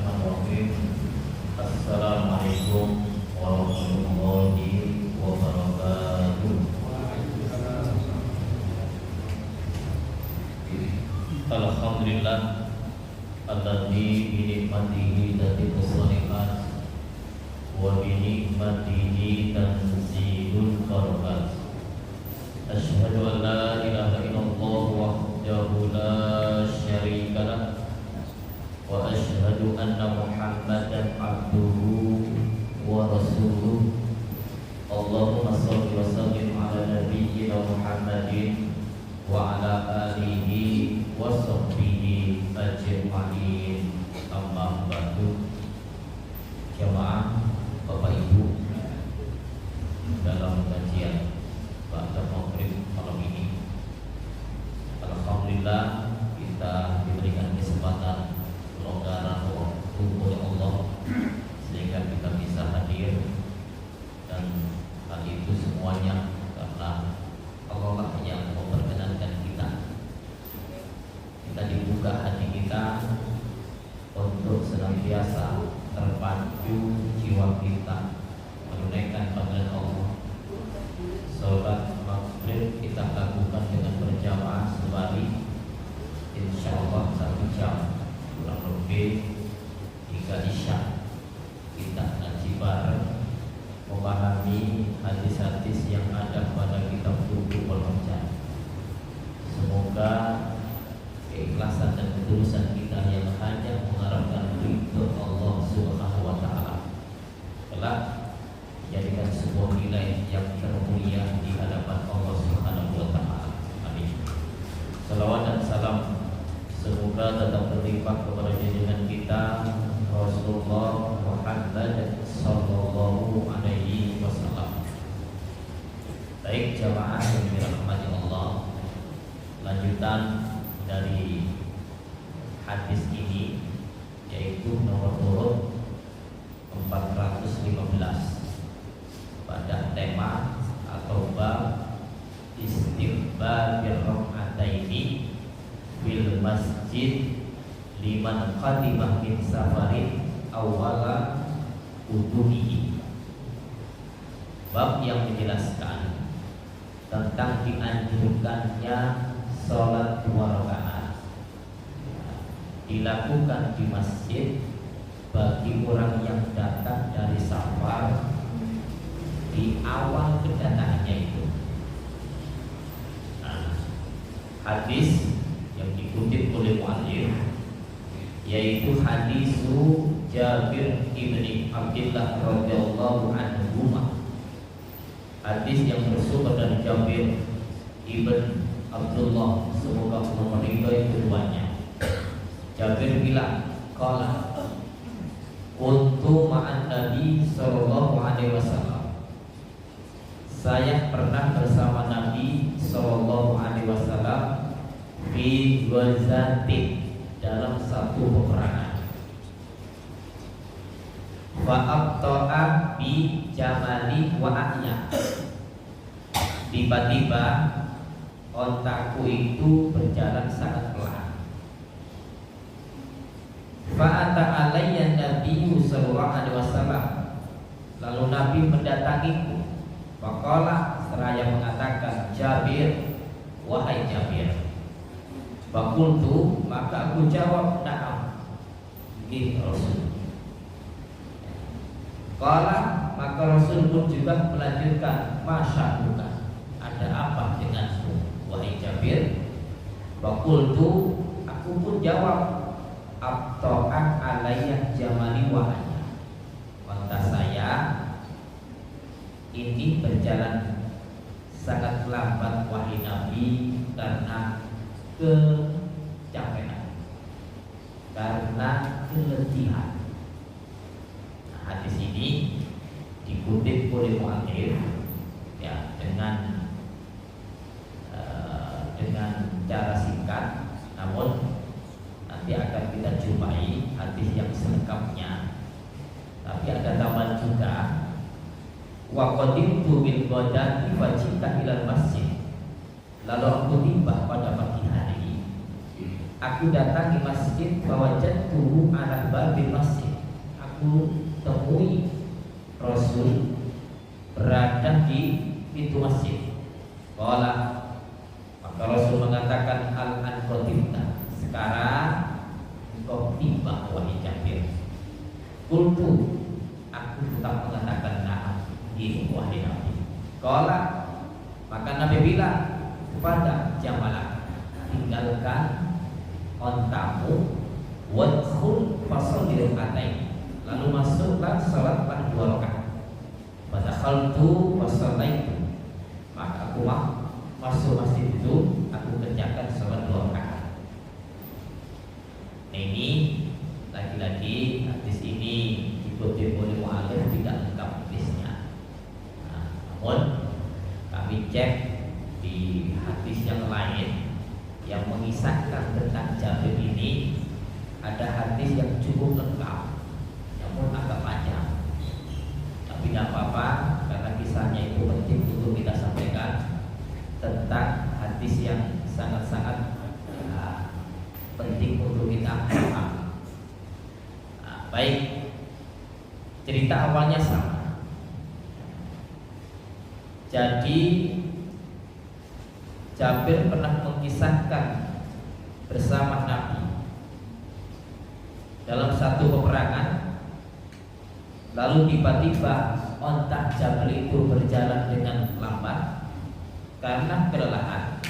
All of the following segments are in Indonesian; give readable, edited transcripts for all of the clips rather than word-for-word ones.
Bismillahirrahmanirrahim. Assalamualaikum warahmatullahi wabarakatuh. Alhamdulillah alladzi bi ni'matihi tatimmu shalihat wa bi ni'matihi tanzilul barakat. Asyhadu an la ilaha illallah wahdahu la syarika lah wa asyhadu anna Muhammadan abduhu wa rasuluh. Allahumma shalli wa sallim ala nabiyyina Muhammadin wa ala alihi wa sahbihi ajma'in. Amma ba'du. Jamaah Bapak Ibu, dalam kajian ba'da maghrib malam ini, alhamdulillah kita diberikan kesempatan kelonggaran waktu oleh Allah sehingga kita bisa hadir, dan hal itu semuanya karena Allah lah yang memperkenankan kita dibuka hati kita untuk senantiasa terpacu jiwa kita menunaikan panggilan Allah. Salat maghrib kita lakukan dengan berjamaah sembari, insyaallah 1 jam kurang lebih hingga isya kita ngaji bareng, memahami hadis-hadis yang ada pada kitab Futuh wal Hujjah. Semoga keikhlasan dan ketulusan kita yang hanya mengharapkan ridho Allah Subhanahu wa taala kelak menjadikan sebuah nilai yang termulia di hadapan Allah Subhanahu wa taala. Amin. Salawat dan salam semoga tetap terlimpah kepada junjungan kita Rasulullah Muhammad sallallahu alaihi wasallam. Baik jamaah yang dirahmati Allah, lanjutan dari hadis ini yaitu nomor urut 415 pada tema atau bab istighfar rak'ataini fil masjid liman qadimah min safarin awwala wudu'ihi. Bab yang menjelaskan tentang dianjurkannya sholat 2 rakaat dilakukan di masjid bagi orang yang datang dari safar di awal kedatangannya itu. Hadis yang dikutip oleh muallif yaitu hadisu Jabir ibni Abdullah radhiyallahu anhu. Hadis yang bersumber dari Jabir ibn Abdullah, semoga Allah meridhai keduanya. Jabir bilang, qala kuntu ma'an Nabi sallallahu alaihi wasallam. Saya pernah bersama Nabi sallallahu alaihi wasallam di ghazatin, dalam satu peperangan. Fa abta'a bi jamali wa a'ya. Tiba-tiba ontaku itu berjalan sangat pelan. Fa'ata alayya Nabi sallallahu alaihi wasallam. Lalu Nabi mendatangiku. Faqala, seraya mengatakan, Jabir, wahai Jabir. Faqultu, maka aku jawab, na'am, ini Rasul. Qala, maka Rasul pun juga melanjutkan, masya'allah, ada apa denganmu, wahai Jabir? Faqultu, aku pun jawab, abta'an alayya jamali wahaya. Onta saya ini berjalan sangat lambat wahai Nabi karena kecapean, karena keletihan. Hadis ini dikutip oleh muallif ya dengan cara singkat, namun nanti akan kita jumpai hadis yang selengkapnya. Tapi ada tambahan juga, wa qadimtu bil ghadati fajita ilal masjid. Lalu aku tiba pada pagi hari Aku datangi masjid fawajadtuhu ala babil masjid. Aku temui Rasul berada di pintu masjid. Qala, maka Rasul mengatakan al-an qatimta, sekarang engkau tiba wahai Jabir. Qultu, aku tetap mengatakan na'am, ini wahai Nabi. Qala, maka Nabi bilang kepada Jamalah, tinggalkan ontamu wadkhul fasallil rakatain, lalu masuklah salatlah 2 rakaat. Fadakhaltu wasallaitu, maka aku masuk masjid itu, aku kerjakan salat 2 rakaat. Nah, ini lagi-lagi hadis ini dikutip oleh mu'alif tidak lengkap hadisnya. Namun kami cek di hadis yang lain yang mengisahkan tentang Jabir ini, ada hadis yang cukup lengkap, namun agak panjang. Tapi tidak apa-apa, karena kisahnya itu penting untuk kita sampaikan, tentang hadis yang sangat-sangat penting untuk kita pahami. Baik, cerita awalnya sama. Jadi Jabir pernah mengisahkan bersama Nabi dalam satu peperangan, lalu tiba-tiba onta Jabir itu berjalan dengan lambat karena kelelahan.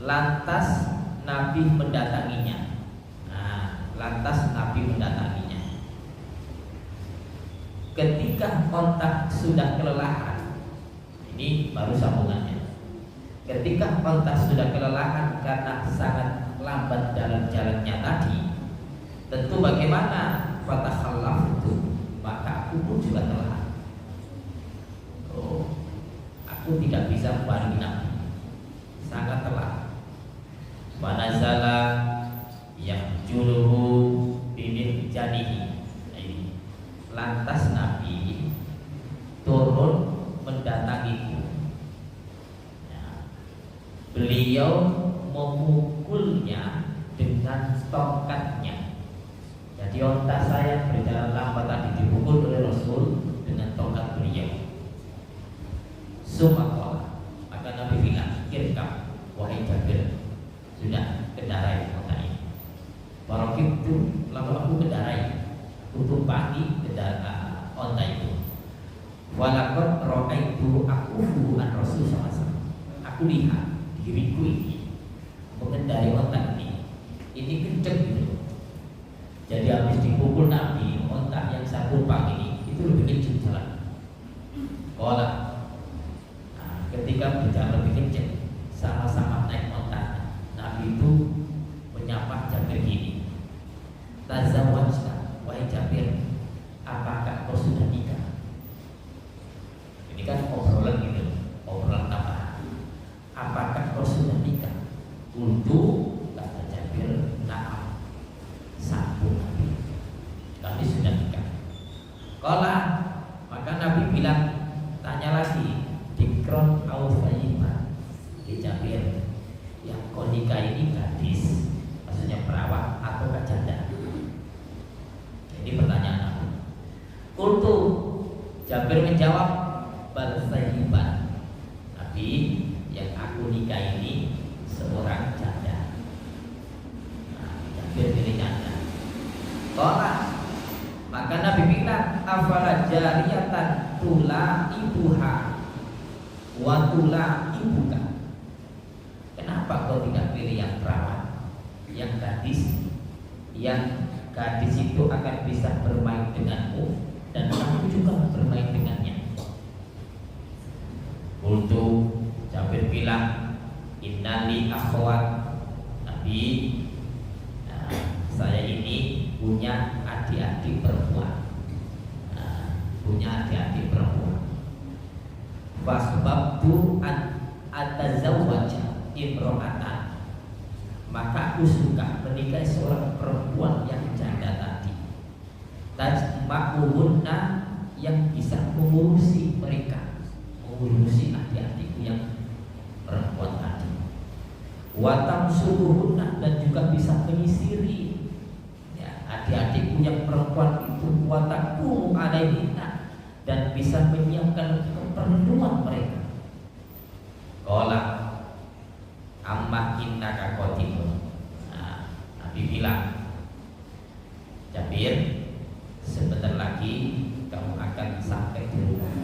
Lantas Nabi mendatanginya. Lantas Nabi mendatanginya. Ketika onta sudah kelelahan, ini baru sambungannya. Ketika onta sudah kelelahan karena sangat lambat dalam jalannya tadi, tentu bagaimana? Fatakhallaftu, maka aku pun juga telah. Aku tidak bisa membarengi Nabi, sangat telah. Wanazala yahjuruhu bimir janihi. Lantas Nabi turun mendatangiku. Beliau memukulnya dengan tongkatnya. Jadi onta saya berjalan lambat tadi dipukul oleh Rasul dengan tongkat beliau. Sumakola, maka Nabi bilang, irkam wahai Jabir, sudah kendarai onta ini. Barokib itu, lalu aku kendarai, aku tumpangi onta itu. Walakot ro'aitu akufu an Rasul SAW. Aku lihat diriku ini mengendari onta ini kenceng gitu. Jadi habis dipukul Nabi, onta yang saya tumpangi ini itu lebih kenceng jalan. Ketika berjalan lebih kenceng, sama-sama naik onta, Nabi itu menyapa Jabir gini, tazawwajta wahai Jabir, apakah kau sudah nikah? Ini kan obrolan gitu, obrolan tambahan. Apakah kau sudah nikah? Untuk kata Jabir, na'am, sambung Nabi, kami sudah nikah. Qala, maka Nabi bilang, tanya lagi, dikron awfayima, di Jabir, yang kau nikah ini gadis, maksudnya perawat atau janda? Ini pertanyaan aku. Qultu, Jabir menjawab, bal sayyiban, tapi yang aku nikah ini seorang janda. Jabir pilih janda. Qala, maka Nabi bilang, afala jariyatan tula ibuha wa tula ibuka. Kenapa kau tidak pilih yang perawat, yang gadis, yang gadis itu akan bisa bermain denganmu dan kamu juga bermain dengannya? Untuk Jabir bilang, innali akhwat, Nabi, saya ini punya adik-adik perempuan, punya adik-adik perempuan. Fasbabtu atazawwaja imro'atan, maka aku suka menikahi seorang perempuan yang janda tadi. Tajma'uhunna, yang bisa mengurusi mereka, mengurusi adik-adikku yang perempuan tadi. Watang suruhuna, dan juga bisa menyisiri ya, adik-adikku yang perempuan itu. Wataku alaihina, dan bisa menyiapkan keperluan mereka. Qala amma innaka qatilun. Nah, Nabi bilang, Jabir, sebentar lagi kamu akan sampai di rumah.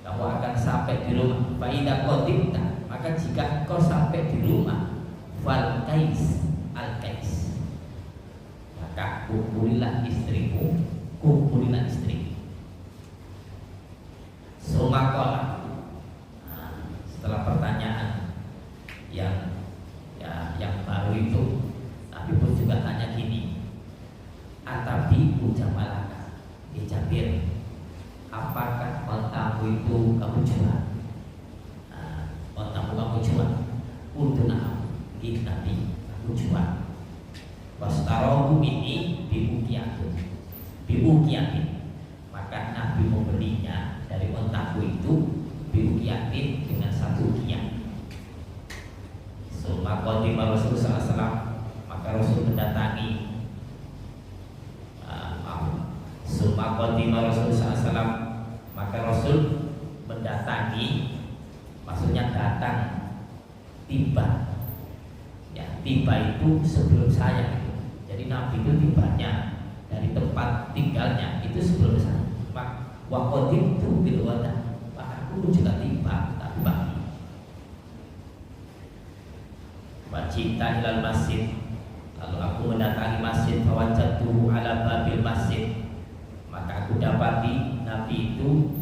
Kamu akan sampai di rumah. Fa idza qadimta, maka jika kau sampai di rumah, fal kais al kais, maka kumpulilah istrimu, kumpulilah istrimu. Sumakola. Nah, setelah pertanyaan yang baru itu, Nabi pun juga tanya gini, atabi ujamalaka, Jabir, apakah ontamu itu kamu jual? Ontamu kamu jual? Untuna, ini Nabi, aku jual. Wastarohu ini biukiyatin, maka Nabi membelinya dari ontaku itu biukiyatin dengan satu ukiah. Maka Rasulullah SAW, maka Rasul mendatangi Rasulullah SAW, maka Rasul mendatangi, maksudnya datang, tiba. Ya, tiba itu sebelum saya. Jadi Nabi itu tibanya dari tempat tinggalnya itu sebelum saya. Wakodim itu bil wada, maka aku juga tiba, tapi pagi. Wajibta ilal masjid, lalu aku mendatangi masjid. Fawajadtuhu ala babil masjid, maka aku dapati Nabi itu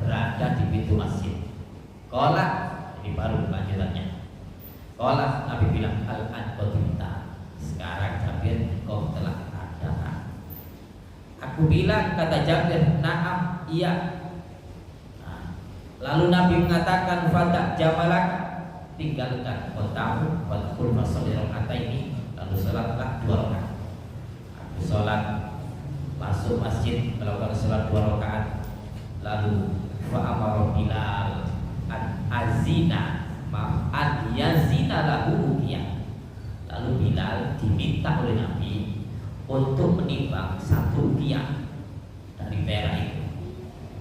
berada di pintu masjid. Qala, ini baru lanjutannya. Qala, Nabi bilang, al-an qadimta, sekarang Jabir kau telah datang. Aku bilang, kata Jabir, na'am, iya. Lalu Nabi mengatakan, fadak jamalak, tinggalkan kotamu, wadkhul fasolli raka'ataini, lalu salatlah 2 rakaat. Aku salat, masuk masjid, melakukan salat 2 rakaat. Lalu fa'amara Bilal an yazina lahu uqiyah. Lalu Bilal diminta oleh Nabi untuk menimbang 1 uqiyah dari perak itu.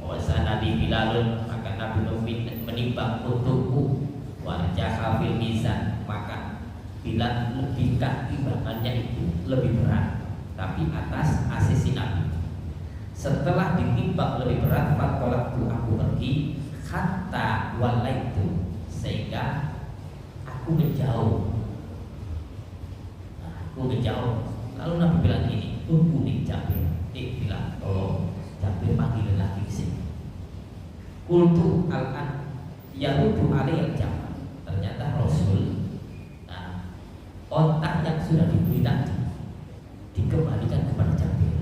Wasana di Bilalun, maka Nabi menimbang untukku. Wajah fil mizan, maka Bilal lebihkan timbangannya itu lebih berat, tapi atas asisi Nabi. Setelah ditimbang lebih berat, fatolaktu, aku pergi, hatta walaitu, sehingga aku menjauh. Lalu Nabi bilang gini, tunggu nih Jabir. Bilang, tolong Jabir panggil lagi sini. Kultu al-an yarudu alaihi jam. Ternyata Rasul, otak yang sudah diberi tadi dikembalikan kepada Jabir.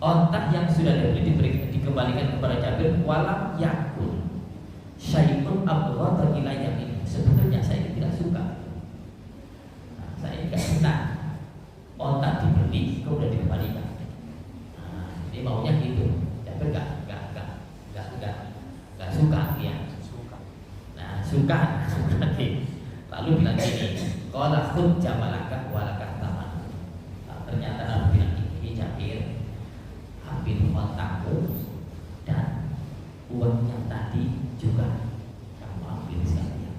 Otak yang sudah dikembalikan kepada Jabir. Walam yakun syai'un abghadha ilayya min. Sebetulnya saya tidak suka. Saya tidak senang otak dibeli kemudian dikembalikan. Ini maunya gitu. Jabir enggak suka ya. Suka. Lalu bilang gini, qala khudh jamalaka walaka taman. Ternyata Nabi bilang ini, Jabir, ambil otakmu dan uang yang tadi juga kamu ambil sekalian.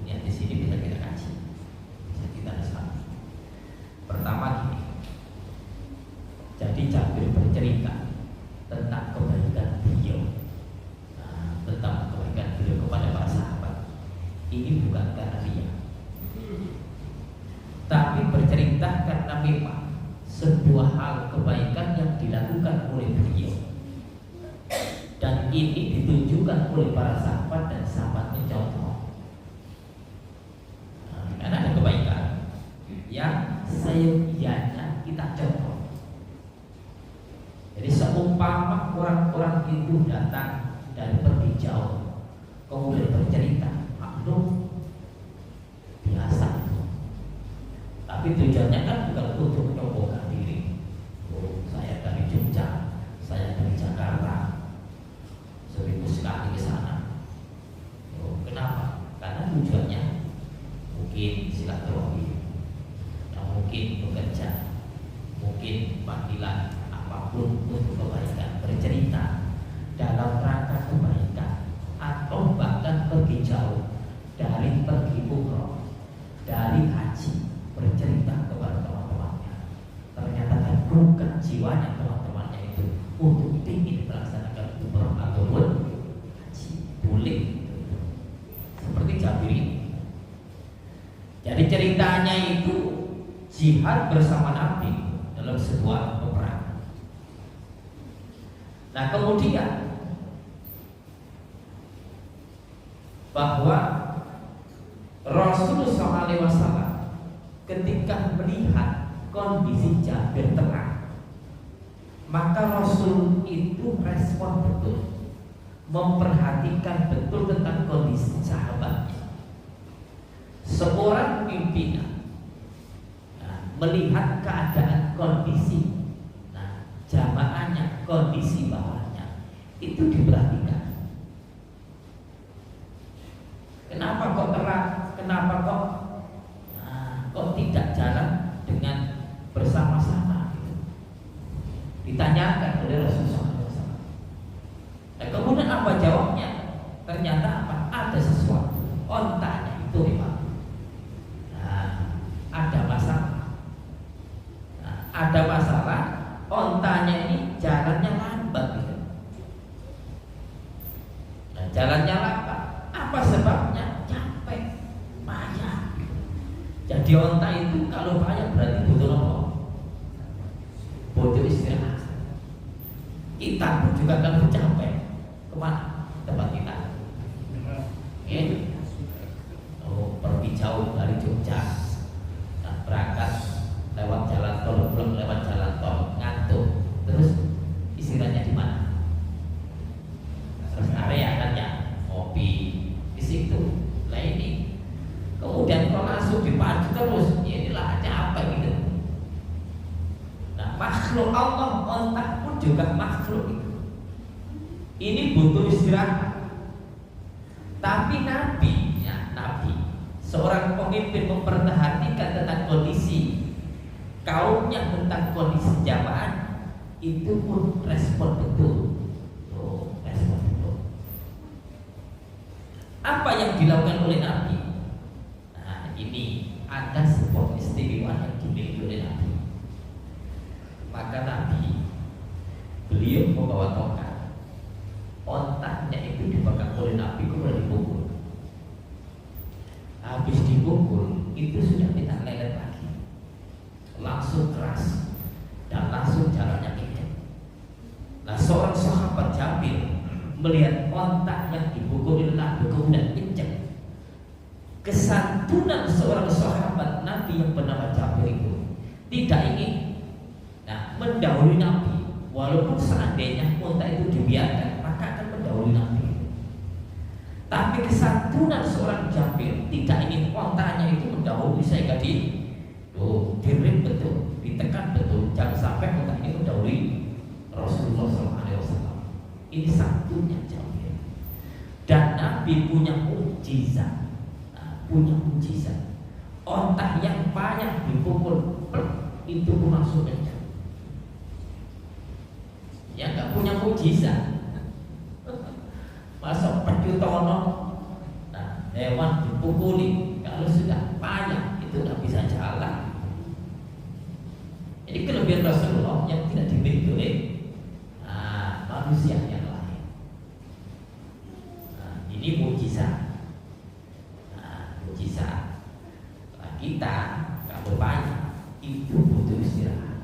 Ini di sini bisa kita kaji, bisa kita resapi. Pertama gini, jadi Jabir bercerita tentang kebaikan beliau, tentang kebaikan beliau kepada para sahabat. Ini bukan karena dia, tapi bercerita karena memang sebuah hal kebaikan yang dilakukan oleh beliau, dan ini ditunjukkan oleh para sahabat dan sahabat mencontoh. Karena ada kebaikan yang seyogianya kita contoh. Jadi seumpama orang-orang itu datang dan pergi jauh, kemudian bercerita, maklum biasa, tapi tujuannya kan bukan untuk menyombongkan diri. Oh, saya dari Jogja, saya dari Jakarta, seminggu sekali ke sana. mungkin bekerja, mungkin panggilan apapun untuk kebaikan, bercerita dalam rangka kebaikan, atau bahkan pergi jauh, dari pergi umroh, dari haji, bercerita kepada teman-temannya. Ternyata terbuka jiwanya teman-temannya itu untuk ingin melaksanakan umroh ataupun haji, boleh. Seperti Jabir ini. Jadi ceritanya itu jihad bersama Nabi dalam sebuah peperangan. Nah kemudian bahwa Rasulullah SAW ketika melihat kondisi Jabir tenang, maka Rasul itu respon betul, memperhatikan betul tentang kondisi sahabatnya. Seorang pimpinan melihat keadaan kondisi jamaahnya, kondisi bawahnya, itu diperhatikan. Kenapa kok terang? Kenapa kok tidak jalan dengan bersama-sama? Ditanyakan oleh Rasulullah SAW. Dan kemudian apa jawabnya? Ternyata apa? Ada sesuatu. Ontanya itu memang ada masalah. Ada masalah. Ontanya ini jalannya lambat gitu. Jalannya lambat. Apa sebabnya? Capek, payah. Jadi onta itu kalau payah berarti butuh apa? Butuh istirahat. Kita pun juga kalau capek, kemana? Tempat kita. Pergi jauh dari Jogja, berangkat lewat jalan tol, pulang lewat jalan tol, ngantuk, terus istirahatnya di mana? Terus area kan ya, kopi di situ. Nah ini, kemudian kalau langsung dipacu terus, ya inilah capek gitu. Nah makhluk Allah, onta pun juga makhluk itu. Ini butuh istirahat. Tapi Nabi, seorang pemimpin memperhatikan tentang kondisi kaumnya, tentang kondisi jamaah, itu pun respon betul. Respon betul. Apa yang dilakukan oleh Nabi? Nah, ini ada sebuah istimewa yang dimiliki oleh Nabi. Maka Nabi, beliau membawa tongkat. Ontaknya itu dipegang oleh Nabi, kemudian dipukul. Habis dipukul, itu sudah tidak lelet lagi, langsung keras dan langsung jalannya kencang. Nah seorang sahabat Jabir melihat ontak yang dipukul oleh Nabi kemudian kencang. Kesantunan seorang sahabat Nabi yang bernama Jabir itu tidak ingin mendahului Nabi, walaupun seandainya ontak itu dibiarkan maka akan mendahului Nabi. Tapi kesantunan seorang Jabir tidak ingin ontanya itu mendahului, sehingga direm betul, ditekan betul, jangan sampai onta ini mendahului Rasulullah SAW. Ini santunnya Jabir. Dan Nabi punya mukjizat, onta yang banyak dipukul itu pun langsung kencang. Ya nggak punya mukjizat. Masa pejutono, hewan dipukuli, kalau sudah payah itu nggak bisa jalan. Ini kelebihan Rasulullah yang tidak dimiliki oleh manusia yang lain. Ini mukjizat. Mukjizat. Kita kalau payah itu butuh istirahat.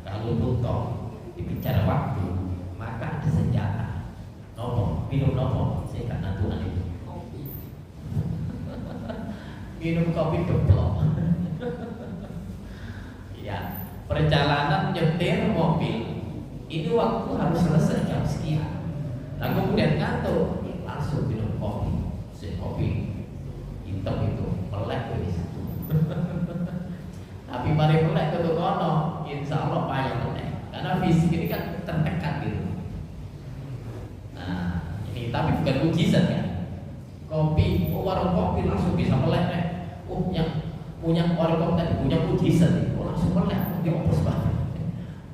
Kalau butuh dibicara waktu, maka ada senjata. Minum nopo, saya kan nantuan itu. Minum kopi double. Ya, perjalanan nyetir mobil ini waktu harus selesai jam sekian. Nah kemudian ngantuk, langsung minum kopi. Kopi hitam itu melek di situ. Tapi mari melek ke kono, insya Allah payah melek. Karena fisik ini kan tertekan gitu. Tapi bukan mukjizat ya. Kopi, warung kopi langsung bisa melek. Yang punya warkop tadi punya mujizat, langsung melek, dia opus banget.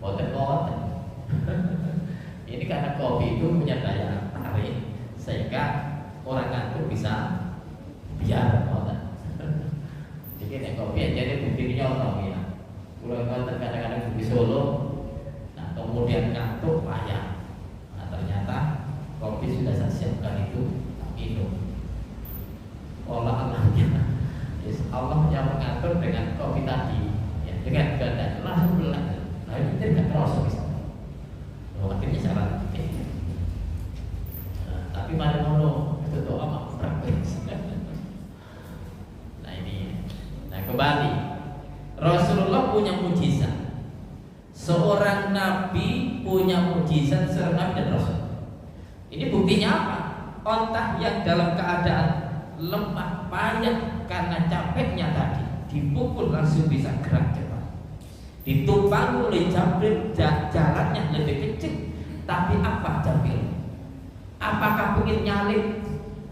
Boten. Ini karena kopi itu punya daya tarik sehingga orang ngantuk bisa biar boten. Jadi nek kopi jadi bukti nyolong ya. Kalau kadang-kadang di Solo, nah kemudian ngantuk payah. Nah ternyata kopi sudah saya siapkan itu minum. Olah-olahnya, yes, Allah yang mengatur dengan kopi tadi, ya, dengan keadaan langsung belak. Nah ini tidak terasa bisa. Akhirnya salah. Tapi mari mono itu doa makfirah. Nah ini, nah kembali. Rasulullah punya mujizat. Seorang nabi punya mujizat seorang nabi dan rasul. Ini buktinya apa? Onta yang dalam keadaan lemah payah karena capeknya tadi dipukul langsung bisa gerak cepat. Ditumpangi oleh Jibril, jalannya lebih kecil. Tapi apa Jibril? Apakah ingin nyalip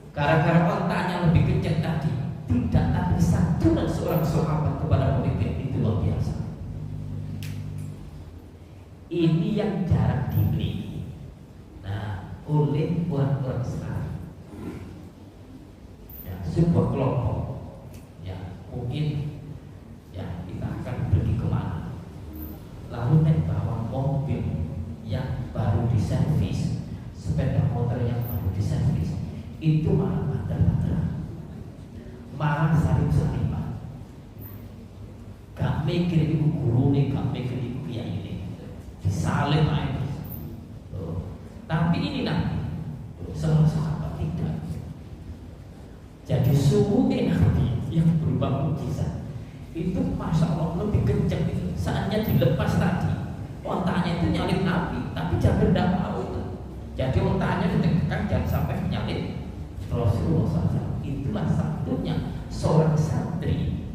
gara-gara ontanya lebih kecil tadi? Tidak, tapi santunan seorang sahabat kepada pemimpin itu luar biasa. Ini yang jarang dimiliki. Nah, oleh orang-orang sekarang, ya, sebuah kelompok, ya mungkin, ya kita akan pergi kemana? Lalu bawa mobil yang baru diservis, sepeda motor yang baru diservis, itu malah batal-batalan, malah salib-saliban. Gak mikir ibu guru nih, gak mikir ibu kiai ini, disalib aja. Tapi ini nanti salah sahabat tidak. Jadi sungguh Nabi yang berubah mujizat itu masya Allah lebih kencang itu. Saatnya dilepas tadi, ontanya itu nyalip Nabi, tapi Jabir tidak mau itu. Jadi ontanya ditekan jangan sampai menyalip Rasulullah SAW. Itulah satunya seorang santri.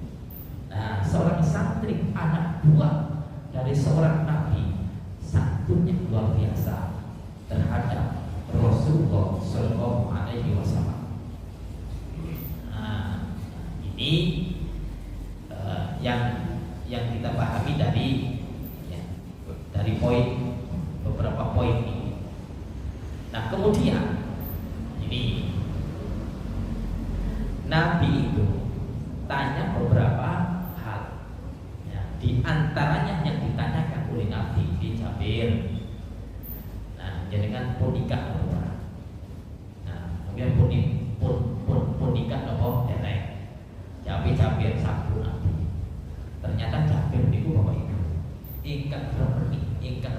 Nah, seorang santri anak buah dari seorang Nabi, santunya luar biasa terhadap Rasulullah Shallallahu Alaihi Wasallam. Nah, ini yang kita pahami dari poin beberapa poin ini. Nah, kemudian ini Nabi itu tanya beberapa hal. Ya, di antaranya yang ditanyakan oleh Nabi di Jabir. Dengan punika apa? Nah, kemudian punika apa? Derek. Jabir sabtu Nabi. Ternyata Jabir itu bapak ibu. Ingkang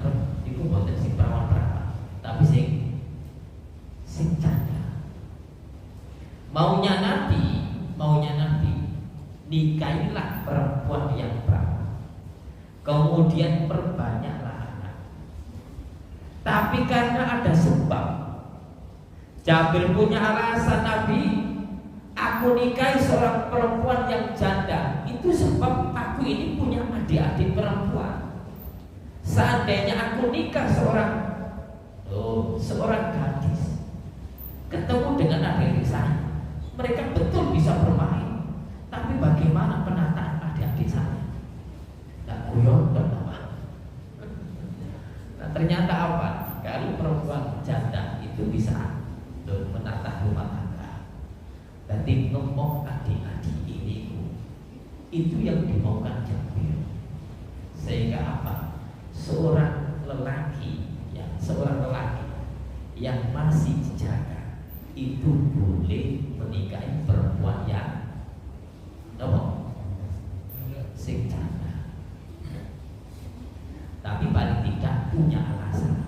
rem itu bukan sing perawan, tapi sing canda. Maunya Nabi nikahilah perempuan yang perawan. Kemudian perbanyaklah. Tapi karena ada sebab, Jabir punya alasan, Nabi, aku nikahi seorang perempuan yang janda. Itu sebab aku ini punya adik-adik perempuan. Seandainya aku nikah seorang gadis, ketemu dengan adik-adik saya, mereka betul bisa bermain. Tapi bagaimana penataan adik-adik saya? Tidak guyon dan apa? Nah, ternyata apa? Kalau perempuan janda itu bisa menata rumah tangga. Jadi ngomong adik-adik ini itu yang dimaukan Jabir. Sehingga apa? Seorang lelaki yang masih dijaga itu boleh menikahi perempuan yang sing janda. Tapi paling tidak punya alasan.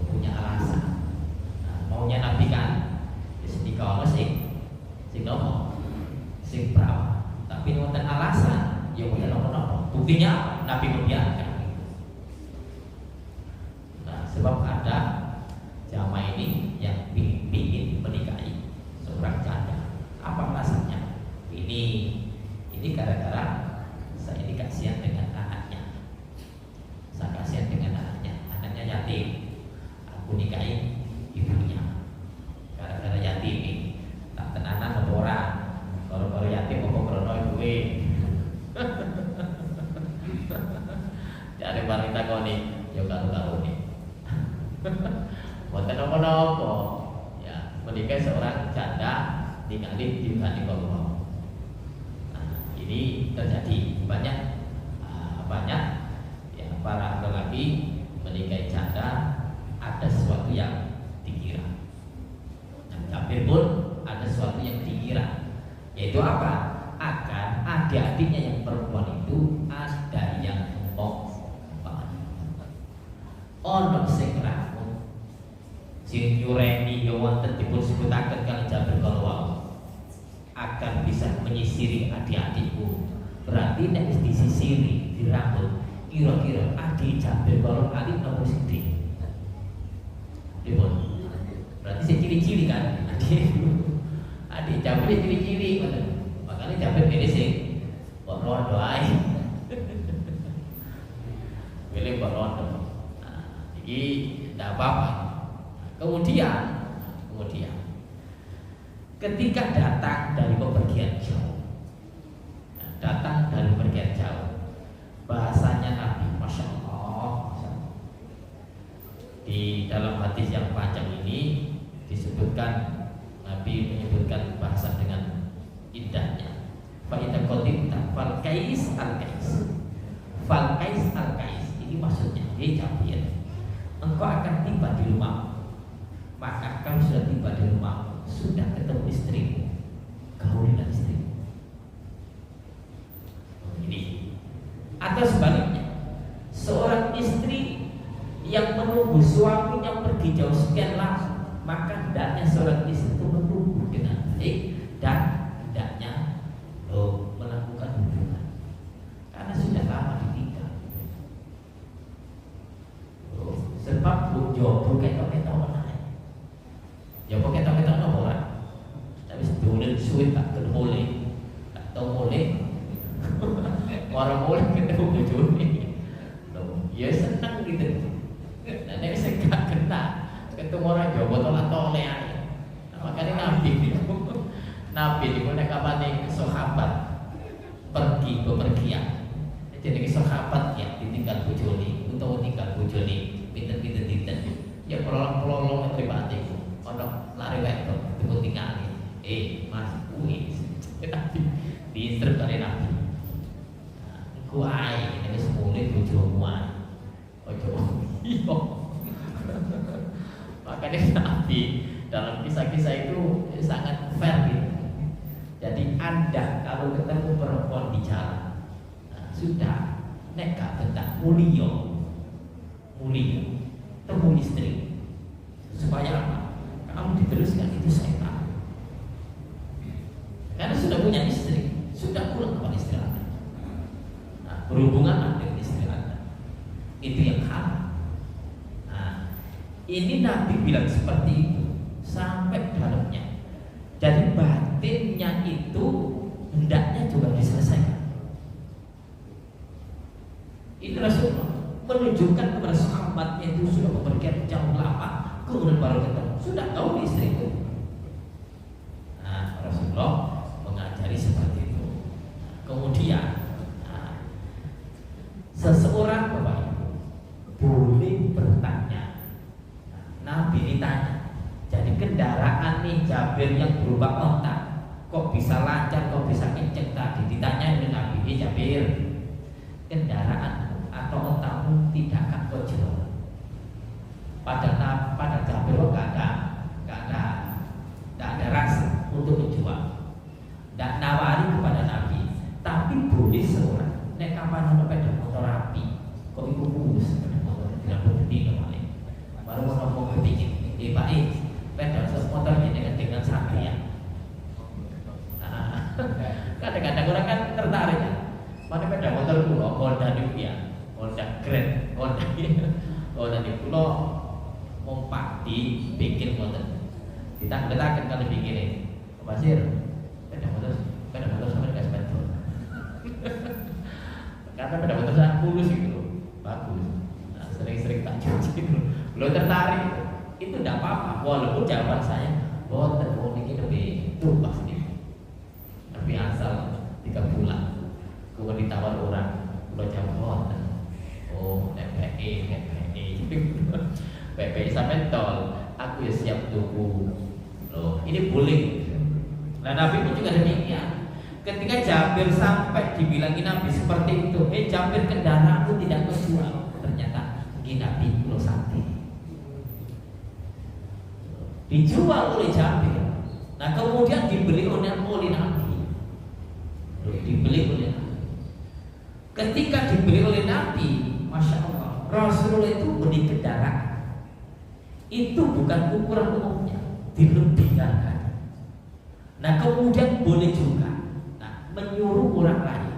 Punya alasan. Nah, maunya Nabi kan istiqomah sing perawan. Tapi wonten alasan, ya punya nopo. Buktinya Nabi membiarkan. Nah, sebab ada jamaah ini yang ingin menikahi seorang janda. Apa alasannya? Ini gara-gara saya ini kasihan dengan anaknya. Saya kasihan dengan anaknya yatim. Aku nikahi ibunya. Gara-gara yatim ini tak tenanan apa orang. Kalau yatim apa kowe. Jare bareng takoni ya karo-karone. Boten napa-napa. Ya, menika seorang janda ningali dibanding kalau. Nah, ini terjadi banyak ya para lelaki menikahi janda ada sesuatu yang dikira. Nah, Jabir pun ada sesuatu yang dikira, yaitu apa? Akan adik-adiknya yang perempuan itu ada yang ngomong ono sing ramun sing nyureni ya wonten dipun sebutaken kali Jabir kalau akan bisa menyisiri adik-adikku. Berarti nek wis disisiri dirambut kira-kira adik Jabir kalau kali nomor sithik. Dipun. Berarti sing ciri-ciri kan adik Jabir ciri-ciri ngoten. Makanya Jabir pilih sing kok rondo ae. Pilih kok rondo. Nah, iki ndak apa-apa. Kemudian ketika datang dari bepergian jauh, bahasanya Nabi, Masya Allah. Di dalam hadis yang panjang ini disebutkan, Nabi menyebutkan bahasa dengan indahnya. Fa'idha qadimta fal kais al kais. Fal kais al kais. Ini maksudnya, Jabir, engkau akan tiba di rumah. Maka kamu sudah tiba di rumah, sudah ketemu istrimu, gaul dengan istrimu. Ini. Atau sebaliknya, seorang istri yang menunggu suaminya pergi jauh sekian lama, maka hendaknya seorang istri itu menunggu dengan baik dan hendaknya melakukan hubungan, karena sudah lama ditinggal. Sebab jodoh ketok-ketok ya pokoknya kita nggak boleh, tapi sebetulnya sulit tak terboleh, atau boleh, orang boleh ketemu bujuni, ya senang gitu. Nah ini bisa nggak kena ketemu orang Jawa tolak-tolak aja. Nah, makanya Nabi di mana kapan nih sahabat pergi bepergian, jadi sahabat ya ditinggal bujuni, atau tinggal bujuni, pinter-pinter ya pelolong-pelolong pribadi. Ono lari wedok temu tingali. Mas kuwi Nabi diinstruk kali Nabi. Iku ae nek wis mulih bojomu ae. Ojo iya. Makanya Nabi dalam kisah-kisah itu sangat fair gitu. Jadi Anda kalau ketemu perempuan di jalan, sudah nek gak bentak mulia temu istri supaya apa? Kamu diteruskan itu setan. Karena sudah punya istri, sudah pulang kepada istri Anda. Nah, berhubungan dengan istri Anda itu yang haram. Nah, ini Nabi bilang seperti itu sampai dalamnya. Jadi batinnya itu hendaknya juga diselesaikan. Itu Rasulullah menunjukkan kepada sahabatnya itu sudah bepergian jauh lama, kemudian baru ketemu. Sudah tahu istriku. Nah, Rasulullah mengajari seperti itu. Kemudian, seseorang Bapak Ibu boleh bertanya. Nabi ditanya, jadi kendaraan nih Jabir yang berupa onta, kok bisa lancar, kok bisa kenceng tadi? Ditanya oleh Nabi, Jabir, kendaraan atau ontamu tidak akan kocok. Pada Jabir gak ada rasa untuk menjual, tidak nawari kepada Nabi, tapi boleh seorang nek kapan ada sepeda motor api, kok ibu bungkus sepeda motor tidak berhenti kembali, baru mau ngomong kepikir, Pak sepeda motor ini dengan satria. Kadang-kadang orang kan tertarik, mana sepeda motor pulau, Honda Nuvia, Honda Grand, Honda di pulau mompak dibikin motor. Kita letakkan kalau bikin pasir, sepeda motor sama gas petrol. Karena sepeda motor sangat mulus gitu, bagus. Nah, sering-sering tak cuci dulu. Belum tertarik, itu tidak apa-apa. Walaupun jawaban saya, oh ini lebih itu pasti. Tapi asal 3 bulan. ditawar orang, kalau jawab, oh PPI sampai tol, aku ya siap tunggu. Loh, ini boleh. Nah Nabi pun juga demikian. Ketika Jabir sampai dibilangin Nabi seperti itu, Jabir kendaraanku tidak kejual. Ternyata ini Nabi pulau sakti dijual oleh Jabir. Nah kemudian dibeli oleh Nabi. Dibeli oleh Nabi. Ketika dibeli oleh Nabi, Masya Allah, Rasulullah itu beli kendaraan. Itu bukan ukuran umumnya, dilebihkan. Nah kemudian boleh juga menyuruh orang lain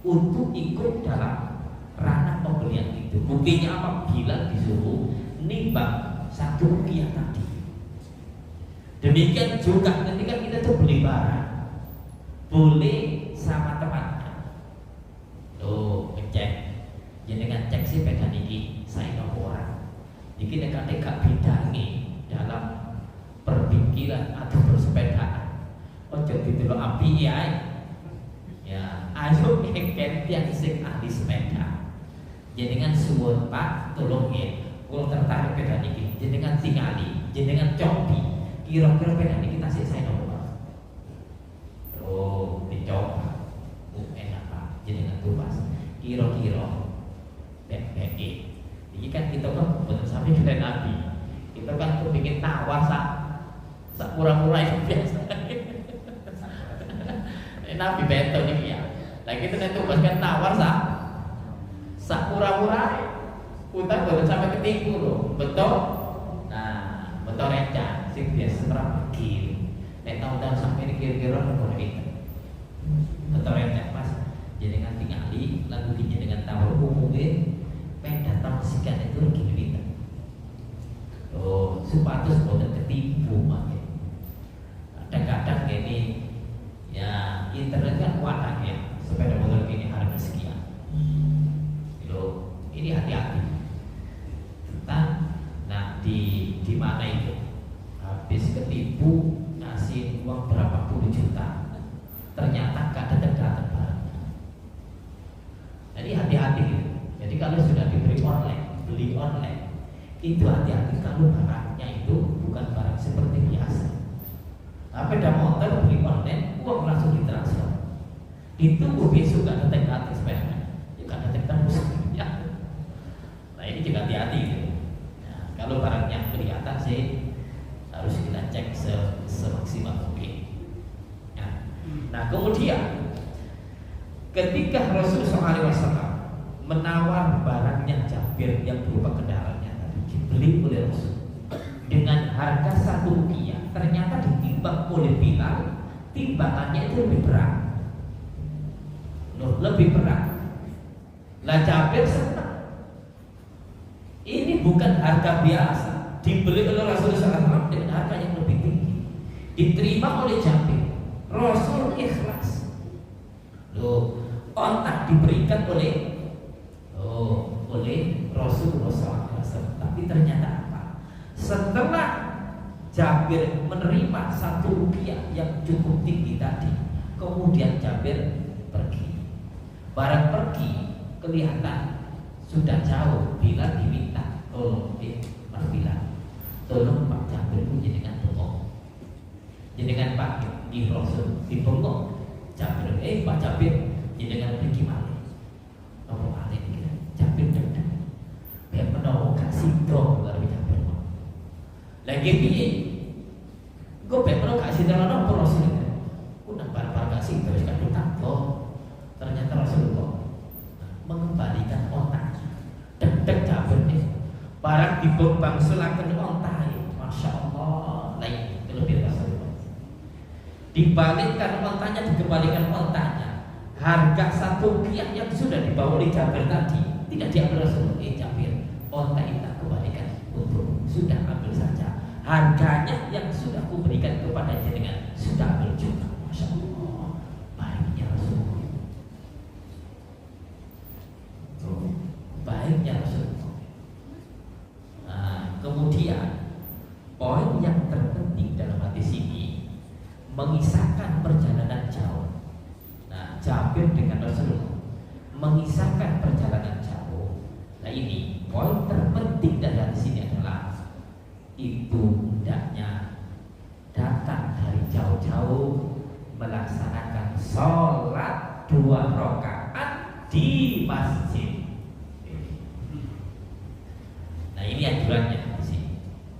untuk ikut dalam ranah pembelian itu. Buktinya apa? Bila disuruh nimbang 1 rupiah tadi. Demikian juga ketika kita tuh beli barang, boleh sama temannya. Tuh ngecek, jenengan cek si sepeda niki saya nomor orang. Iki nek gak bidangi dalam berpikiran atau bersepedaan. Ojo didelok api ya. Ya, ayo ngeken tiang sing ahli sepeda. Jenengan suwun Pak, tolong ya. Kula tertarik sepeda niki, jenengan tingali, jenengan cobi. Kira-kira sepeda niki tasik saya nomor. Oh, dicoba. Enak Pak, jenengan tumbas. Kira-kira BPI. Ini kan kita kan betul sampai kita Nabi. Kita kan kepingin tawar sak murah-murah itu biasa. Nabi betul nih ya. Lagi kita itu kan tawar sak murah-murah. Kita betul sampai ketipu loh. Betul. Nah, betul rencana. Sing biasa pergi. Nek tahun sampai kira-kira nomor itu. Betul rencana Mas. Jenengan tingali, lalu jenengan tawar umumnya. Datang sikan itu gini. Oh, supados boten ketipu makin. Kadang-kadang gini, ya internet kan kuat ya. Sepeda motor gini harga sekian. Loh, ini hati-hati. Nah di mana itu? Habis ketipu ngasih uang berapa puluh juta. Ternyata gak datang barangnya. Jadi hati-hati gitu. Jadi kalau sudah diberi online, beli online, itu hati-hati kalau barangnya itu bukan barang seperti biasa. Tapi ada motor beli online, uang langsung ditransfer. Ditunggu besok gak datang sepeda, ya gak datang ya. Nah ini juga hati-hati gitu. Nah, kalau barangnya kelihatan sih harus kita cek semaksimal mungkin. Nah kemudian ketika Rasulullah SAW menawar barangnya Jabir yang berupa kendaraannya tadi dibeli oleh Rasul dengan harga 1 rupiah, ternyata ditimbang oleh Bilal, timbangannya itu lebih berat. Lebih berat. Lah Jabir senang. Ini bukan harga biasa, dibeli oleh Rasulullah SAW dengan harga yang lebih tinggi, diterima oleh Jabir. Rasul ikhlas. Loh, ontak diberikan oleh Rasulullah SAW. Tapi ternyata apa? Setelah Jabir menerima 1 rupiah yang cukup tinggi tadi, kemudian Jabir pergi. Barang pergi kelihatan sudah jauh. Bila diminta tolong Mas Bilal, tolong Pak Jabir itu jenengan bengok, jenengan Pak di Rasul di bengok Jabir. Pak Jabir jenengan pergi malih. Apa malih kira? Jabir deg-deg. Biar menawa kasih dong lebih Jabir. Lagi piye? Gue biar menawa kasih dong apa Rasul itu? Udah barang-barang kasih terus kan ditangkap. Ternyata Rasulullah mengembalikan otaknya. Deg-deg Jabir nih. Barang dibebang selakan ontai. Masya Allah. Lain kelebihan Rasulullah. Dibalikkan ontanya, dikembalikan ontanya. Harga 1 rupiah yang sudah dibawa oleh Jabir tadi tidak diambil Rasulullah. Jabir, onta kita kembalikan untuk sudah ambil saja. Harganya yang sudah kuberikan kepada jenengan sudah ambil juga. Masya Allah, baiknya Rasulullah. Baiknya Rasulullah. Nah, kemudian poin yang terpenting dalam hadis ini mengisahkan perjalanan jauh. Nah, Jabir dengan Rasulullah mengisahkan perjalanan jauh. Nah ini poin terpenting dari sini adalah itu hendaknya datang dari jauh-jauh melaksanakan sholat 2 rakaat di masjid. Nah ini anjurannya di sini.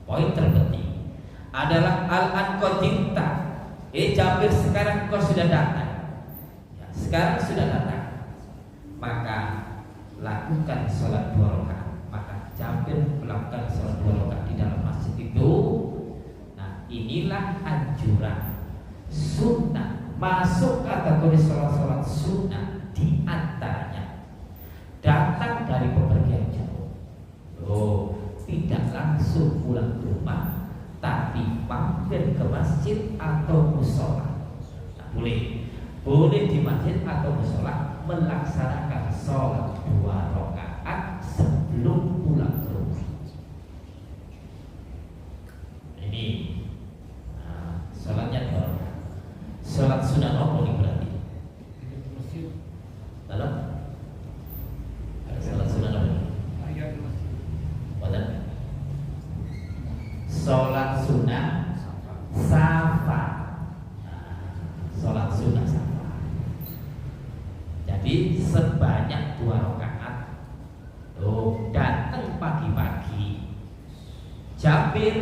Poin terpenting adalah al-an qatimta. Jabir, sekarang kau sudah datang. Ya, sekarang sudah datang. Maka lakukan sholat 2 rakaat. Maka Jabir melakukan sholat 2 rakaat di dalam masjid itu. Nah inilah anjuran sunnah, masuk kategori sholat-sholat sunnah. Di antaranya datang dari bepergian jauh, tidak langsung pulang ke rumah, tapi mampir ke masjid atau musola. Nah, boleh di masjid atau musola melaksanakan sholat 2 rakaat sebelum pulang ke rumah. Ini sholatnya 2 rakaat. Sholat sunnah apa ini berarti? Dalam sholat sunnah apa ini? Sholat sunnah safa. Sholat sunnah safa. Jadi sebanyak 2 rakaat. Datang pagi-pagi Jabir,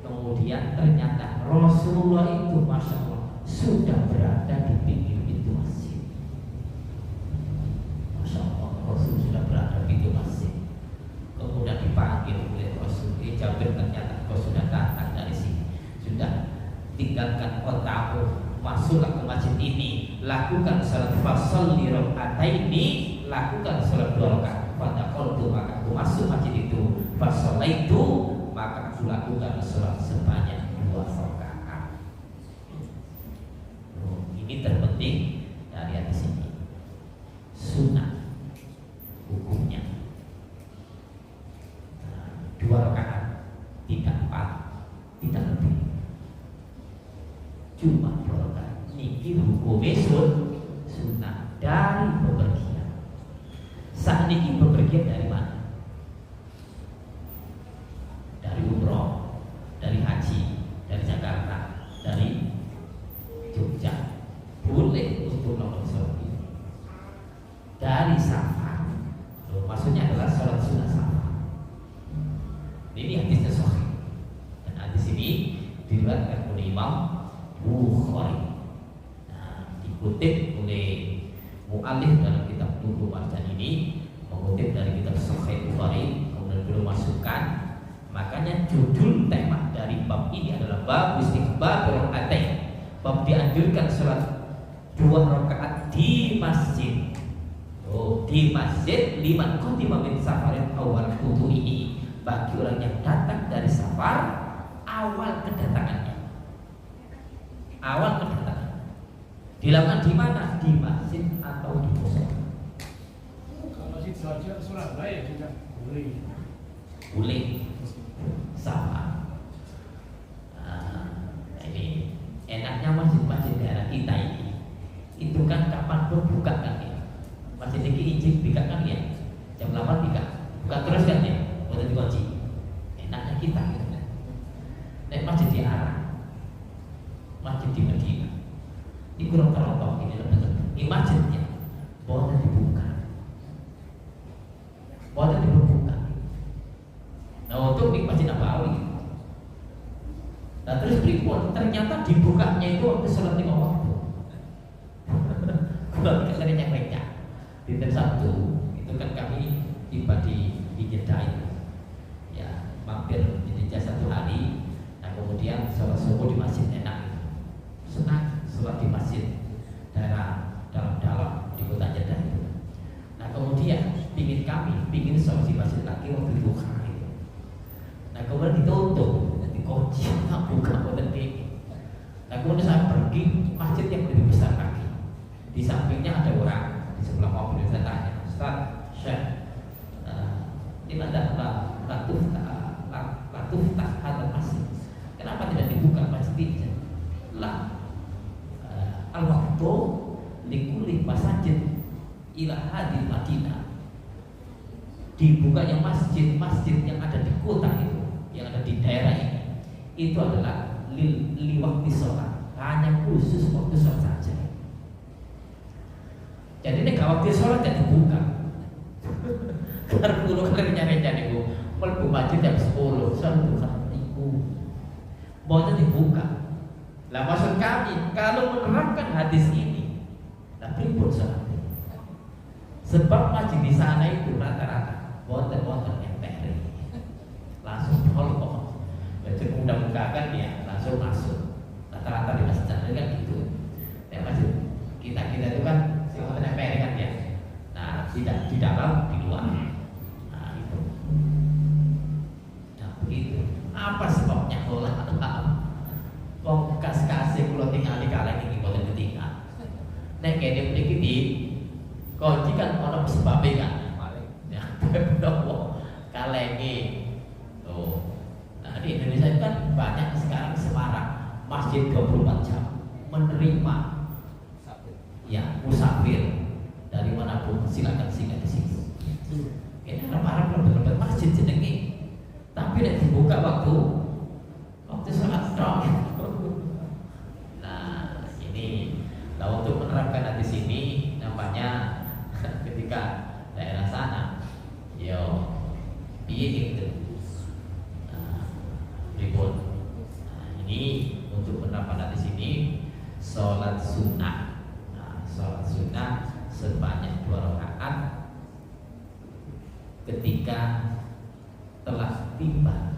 kemudian ternyata Rasulullah itu Masya Allah sudah berada di pinggir pintu masjid. Masya Allah, Rasul sudah berada di pintu masjid. Kemudian dipanggil oleh Rasul, Jabir, ternyata kau sudah datang dari sini. Sudah tinggalkan otakmu, masuklah ke masjid ini, lakukan salat fasholli raka'ataini, lakukan salat 2 rakaat. Pada qultu, maka aku masuk masjid itu, fasholaitu, maka aku lakukan salat sebanyak 2 rakaat. Ini terpenting dari hadis ini. Sunnah hukumnya 2 rakaat, tidak 4, tidak lebih, cuma 2 rakaat. Niki hukumnya sunnah dari bepergian. Saat ini bepergian dari mana? Dari umroh, dari haji, dari Jakarta, dari Jogja, boleh untuk nonton sholat ini. Dari safar, maksudnya adalah sholat sunnah safar. Ini hadisnya sahih. Dan hadis ini diriwayatkan oleh Imam Bukhari. Nah, dikutip oleh mu'allif dalam kitab Tubuh Marjan ini, mengutip dari kitab Sahih Bukhari, kemudian beliau masukkan. Makanya judul tema dari bab ini adalah bab istighbar rakaatain. Bab dianjurkan sholat 2 rakaat di masjid. Di masjid liman qatima min safarin awal ini, bagi orang yang datang dari safar awal kedatangannya. Awal kedatangan dilakukan di mana? Di masjid atau di musola. Kalau di Surabaya juga boleh. Boleh sama. Ini enaknya masjid-masjid daerah kita ini, itu kan kapan pun buka kan ya. Masjid ini izin buka kan ya, jam 8 buka terus kan ya, udah dikunci. Enaknya kita gitu kan. Nek masjid di Arab, masjid di Medina, di kurang terotok ini benar. Ini masjidnya boleh dibuka, boleh dibuka. Nah untuk di Masjid Nabawi. Nah terus berikut ternyata dibukanya itu waktu sholat 5 waktu. Kalau kita sering baca di Sabtu itu kan kami tiba di Jeddah itu, ya mampir di Jeddah 1 hari. Nah kemudian sholat subuh di masjid enak, senang sholat di masjid daerah dalam di kota Jeddah itu. Nah kemudian pingin sholat di masjid lagi waktu itu. Nah kemudian ditutup, dikunci, nggak buka potensi. Nah kemudian saya pergi masjid yang lebih besar lagi. Di sampingnya ada orang, di sebelah mobil. Saya tanya, Ustaz, Syekh, ini ada latuf ada masjid. Kenapa tidak dibuka masjidnya? Lah, al-waktu likuli masjid ila hadil Madinah, dibukanya masjid-masjid yang ada di kota itu, yang ada di daerah ini, itu adalah liwakti sholat, hanya khusus waktu sholat saja. Jadi ini gak waktu sholat jadi buka. Karena dulu kali nyari-nyari bu, mlebu masjid jam 10, sholat bukan itu, boleh dibuka. Lah maksud kami kalau menerapkan hadis ini, lah pripun sholat? Sebab masjid di sana itu rata-rata boten MPR langsung tolong, jadi mudah-mudahan ya langsung masuk. Rata-rata di masjid kan gitu. Ya masjid kita itu kan boten MPR kan ya. Nah tidak di dalam di luar. Nah itu. Nah begitu. Apa sebabnya Allah? Wong kasih kula tingali kaleng iki boten ditinggal. Nek kene mriki di kok kan ana sebabe kan. Ya, kalenge. Tuh. Nah, di Indonesia itu kan banyak sekarang semarak masjid 24 jam menerima ya musafir dari manapun, silakan singgah di sini. Ini Arab benar-benar masjid jenenge. Tapi nek dibuka waktu sholat dong. Nah, ini lah untuk menerapkan hadis ini namanya ketika daerah sana yo piye gitu. Ribut. Nah, ini untuk penerapan hadis ini sholat sunnah. Nah, sholat sunnah sebanyak 2 rakaat ketika telah tiba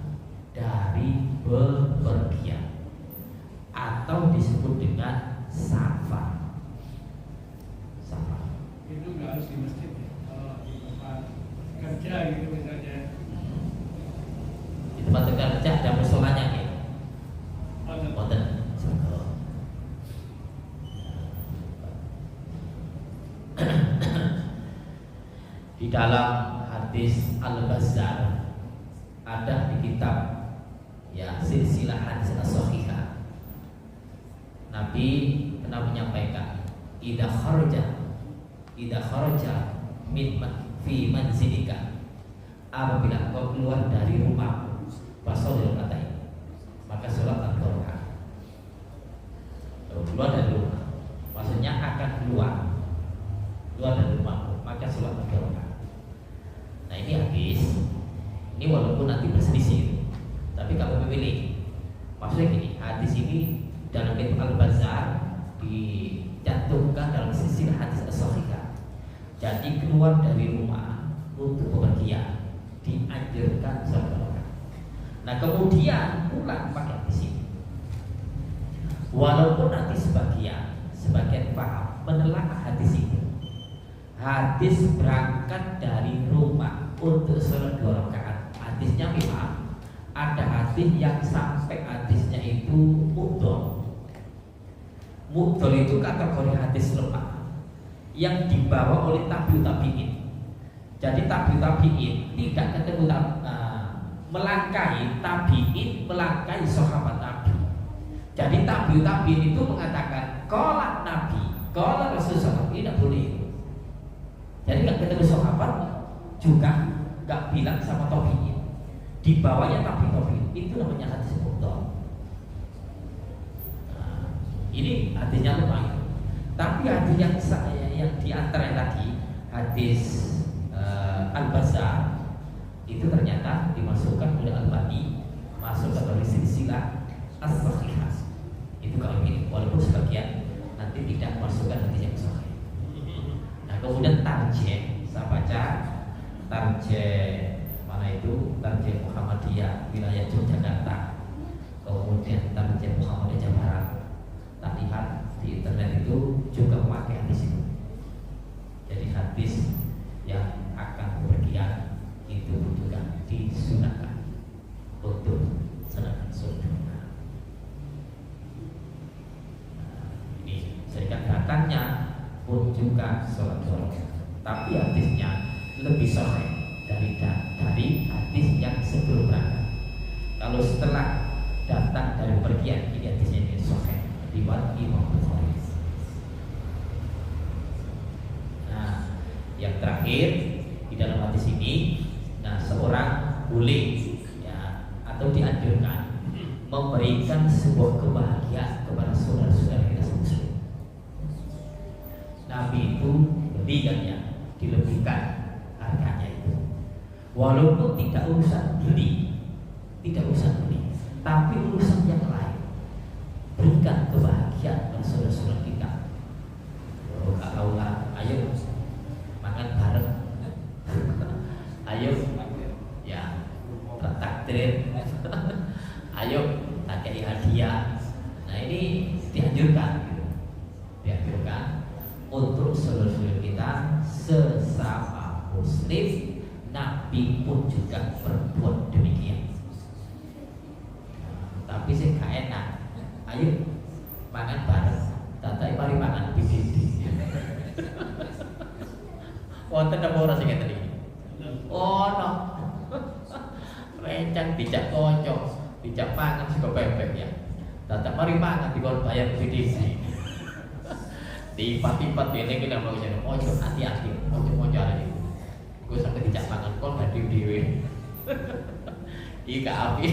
dari bepergian atau disebut dengan safar. Safar. Itu nggak harus di masjid ya, kalau di tempat kerja gitu misalnya. Di tempat kerja ada musolanya ya. Boten. Di dalam hadis Al-Bazzar ada di kitab ya silsilah hadis as-sahihah, Nabi pernah menyampaikan idza kharaja min fi manzilika, apabila kau keluar dari rumah fasolil rakatain, maka sholat 2 rakaat. Kalau keluar dari rumah maksudnya akan keluar dari rumah, maka sholat 2 rakaat. Nah ini hadis ini walaupun nanti berselisih, tapi kalau memilih, maksudnya gini, hadis ini dalam kitab Al-Bazzar dicantumkan dalam silsilah hadis as-sahihah. Jadi keluar dari rumah untuk bepergian dianjurkan sholat 2 rakaat. Nah kemudian pulang pakai hadis ini. Walaupun nanti sebagian paham menelaah hadis ini, hadis berangkat dari rumah untuk sholat 2 rakaat. Hadisnya memang ada hadis yang sampai hadisnya itu mudhol. Mudhol itu kategori hadis lemah yang dibawa oleh tabi'in. Jadi tabi'in tidak ketemu melangkahi tabi'in, melangkahi sahabat Nabi. Jadi tabi'in itu mengatakan qala Nabi, qala Rasulullah, tidak boleh. Jadi nggak ketemu sahabat juga nggak bilang sama tabi'in. Di bawahnya tabi'in itu namanya hadis mudhol. Nah, ini hadisnya lumayan. Tapi hadis yang di antara tadi hadis Al-Bazzar itu ternyata dimasukkan oleh Al-Albani masuk ke dalam silsilah as-sahihah. Itu kalau ini walaupun sebagian nanti tidak masukkan hadis yang sahih. Nah kemudian tarjih, saya baca tarjih mana itu, tarjih Muhammadiyah wilayah Yogyakarta, kemudian tarjih Muhammadiyah Jawa Barat. Tak lihat di internet itu juga memakai hadis itu. Jadi hadis yang akan bepergian itu juga disunahkan untuk sedangkan sunnah. Ini sehingga datangnya pun juga sholat 2 rakaat. Tapi hadisnya lebih sahih dari hadis yang sebelum berangkat. Kalau setelah datang dari pergian, ini hadisnya ini sahih riwayat Imam Bukhari. Nah, terakhir di dalam hadis ini, nah seorang boleh ya atau dianjurkan memberikan sebuah kebahagiaan kepada saudara-saudara kita muslim. Nabi itu belikannya, dilebihkan harganya itu. Walaupun tidak urusan beli, tapi urusan yang lain. Berikan kebahagiaan kepada saudara-saudara kita. Kalau nggak, ayo makan bareng, ayo ya takdir, ayo tak kayak hadiah. Nah ini dianjurkan untuk saudara-saudara kita sesama muslim. Nabi pun juga berbuat demikian. Tapi saya gak enak. Ayo makan bareng. Tata mari makan BBD. Wonten apa ora sing ngeten iki? Oh no. Rencang dijak kocok, dijak pangan sego bebek ya. Tata mari makan dikon bayar BBD. Tipat-tipat dene ki nang ngene. Ojo hati-hati, ojo arek iki. Gue sampai dijak pangan kon gak dhewe. Ika api.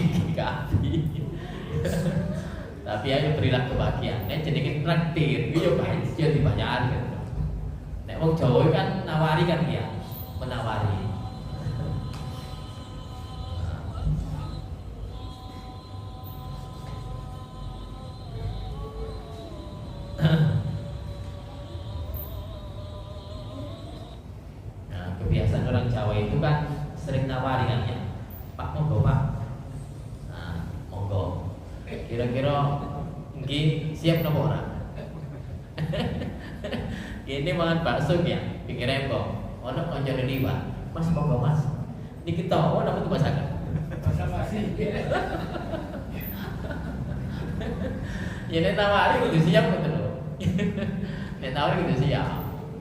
Tapi ayo berilah kebahagiaan. Nek jenenge traktir, yo bae dia dibayar kan. Nek wong Jawa kan nawari kan ya, menawari. Nah, kebiasaan orang Jawa itu kan sering nawari kan ya. Pak monggo Pak. Nah, monggo. Kira-kira nggih siap napa ora? Ini mangan bakso ya, pinggir rembong. Ono kancane liwat. Mas monggo Mas. Niki tahu napa tuh masakan? Basa-basi. Ya nek nawari kudu siap ngoten lho. Nek nawari kudu siap.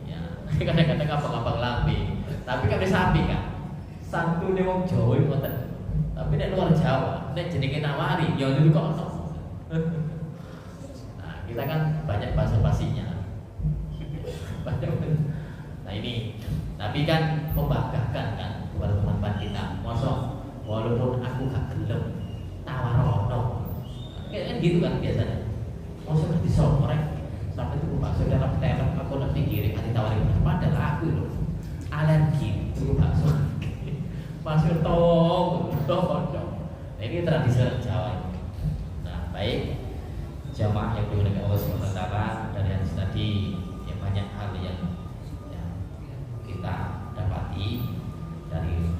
Ya, kadang-kadang ngabang-ngabang lambe. Tapi kan wis sapi kan. Santune wong Jawa ngoten. Tapi nek luar Jawa, nek jenenge nawari, ya niku kok ono. Nah, kita kan banyak basa-basinya. Nah ini, Nabi kan membanggakan kan kepada teman-teman kita. Mosok walaupun aku gak gelem tawarono. Kan gitu kan biasanya. Mosok gak bisa korek sampai tuh bakso dalam terong aku nanti kirim hati tawarin. Padahal aku lho alergi tuh bakso. Masuk tong. Nah ini tradisi Jawa. Nah baik jamaah yang dimuliakan Allah SWT, dari hadis tadi yang banyak hal yang kita dapati dari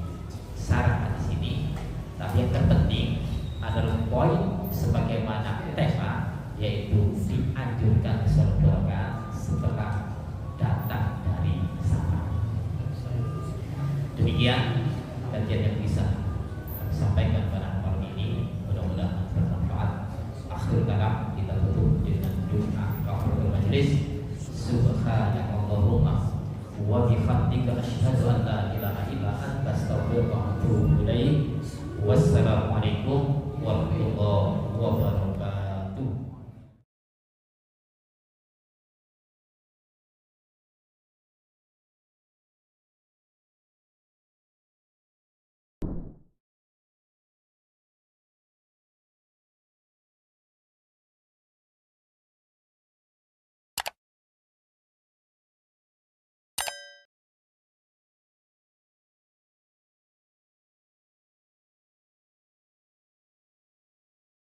sarah hadis ini. Tapi yang terpenting adalah poin sebagaimana tema, yaitu dianjurkan saudara setelah datang dari safar. Demikian kajian yang bisa sampaikan pada malam ini, mudah-mudahan bermanfaat. Akhir kalam kita tutup dengan doa kafaratul majlis. Subhanakallahumma wa bihamdika asyhadu an la ilaha illa anta astaghfiruka wa atubu ilaik. Wassalamualaikum warahmatullahi wabarakatuh.